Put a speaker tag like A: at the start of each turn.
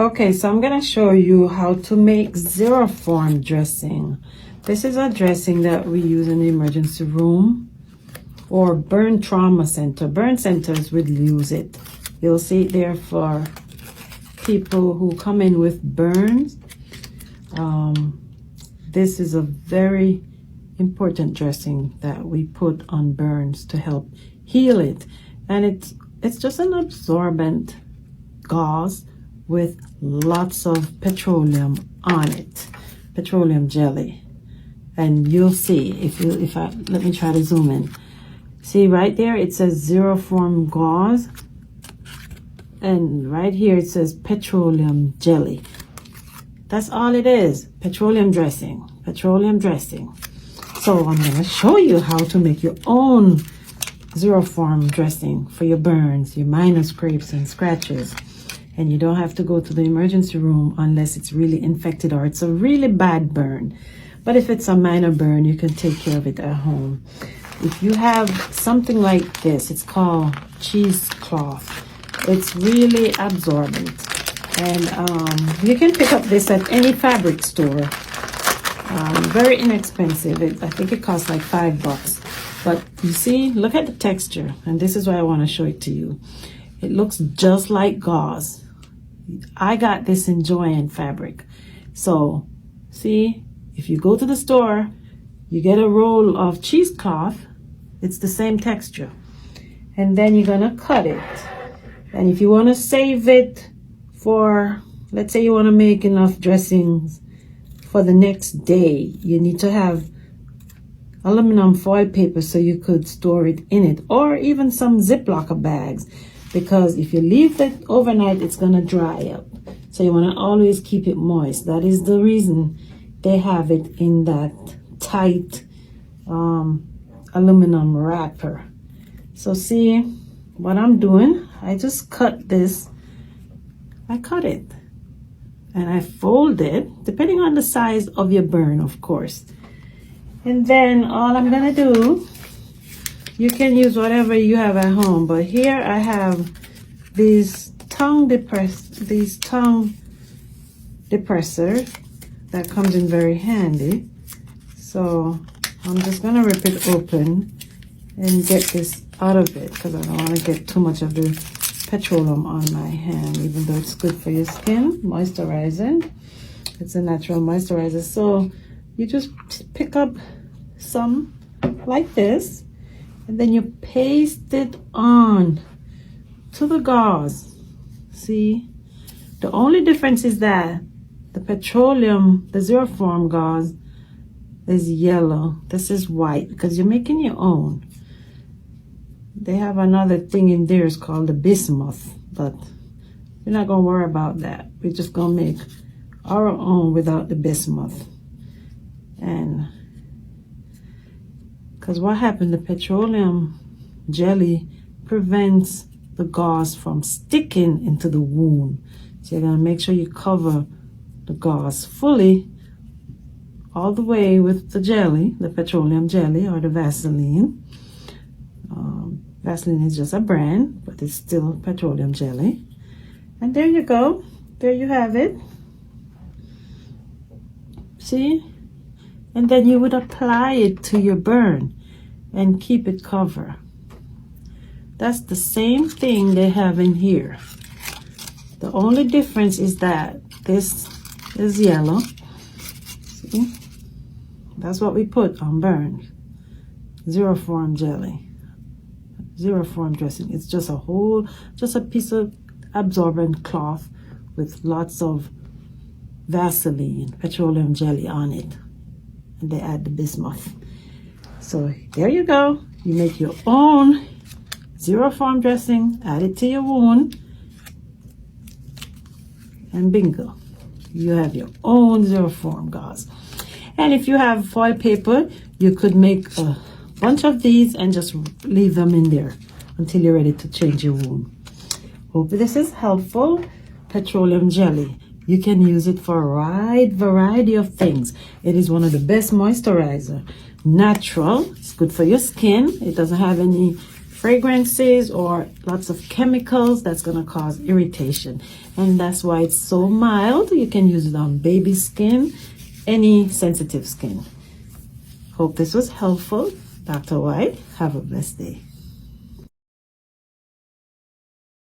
A: Okay, so I'm going to show you how to make Xeroform dressing. This is a dressing that we use in the emergency room or burn trauma center. Burn centers will use it. You'll see it there for people who come in with burns. This is a very important dressing that we put on burns to help heal it. And it's just an absorbent gauze with lots of petroleum on it, petroleum jelly. And you'll see let me try to zoom in. See right there, it says Xeroform gauze, and right here it says petroleum jelly. That's all it is, petroleum dressing, petroleum dressing. So I'm going to show you how to make your own Xeroform dressing for your burns, your minor scrapes and scratches. And you don't have to go to the emergency room unless it's really infected or it's a really bad burn. But if it's a minor burn, you can take care of it at home. If you have something like this, it's called cheesecloth. It's really absorbent. And you can pick up this at any fabric store. Very inexpensive. I think it costs like $5. But you see, look at the texture. And this is why I want to show it to you. It looks just like gauze. I got this in Joann fabric. So, see, if you go to the store, you get a roll of cheesecloth. It's the same texture. And then you're going to cut it. And if you want to save it for, let's say you want to make enough dressings for the next day, you need to have aluminum foil paper so you could store it in it, or even some Ziploc bags, because if you leave it overnight, it's going to dry up. So you want to always keep it moist. That is the reason they have it in that tight aluminum wrapper. So see what I'm doing? I just cut this. I cut it and I fold it, depending on the size of your burn, of course. And then all I'm gonna do, you can use whatever you have at home, but here I have these tongue depressor that comes in very handy. So I'm just gonna rip it open and get this out of it, because I don't want to get too much of the petroleum on my hand, even though it's good for your skin, moisturizing. It's a natural moisturizer. So you just pick up some like this, and then you paste it on to the gauze. See, the only difference is that the petroleum, the Xeroform gauze, is yellow. This is white because you're making your own. They have another thing in there, it's called the bismuth, but we're not gonna worry about that. We're just gonna make our own without the bismuth. And because what happened, the petroleum jelly prevents the gauze from sticking into the wound. So you're gonna make sure you cover the gauze fully all the way with the jelly, the petroleum jelly or the Vaseline. Vaseline is just a brand, but it's still petroleum jelly. And there you go. There you have it. See? And then you would apply it to your burn and keep it covered. That's the same thing they have in here. The only difference is that this is yellow. See? That's what we put on burns. Xeroform jelly. Xeroform dressing. It's just a piece of absorbent cloth with lots of Vaseline, petroleum jelly on it. And they add the bismuth. So there you go. You make your own Xeroform dressing, add it to your wound, and bingo. You have your own Xeroform gauze. And if you have foil paper, you could make a bunch of these and just leave them in there until you're ready to change your wound. Hope this is helpful. Petroleum jelly. You can use it for a wide variety of things. It is one of the best moisturizer. Natural. It's good for your skin. It doesn't have any fragrances or lots of chemicals that's going to cause irritation. And that's why it's so mild. You can use it on baby skin, any sensitive skin. Hope this was helpful. Dr. White, have a blessed day.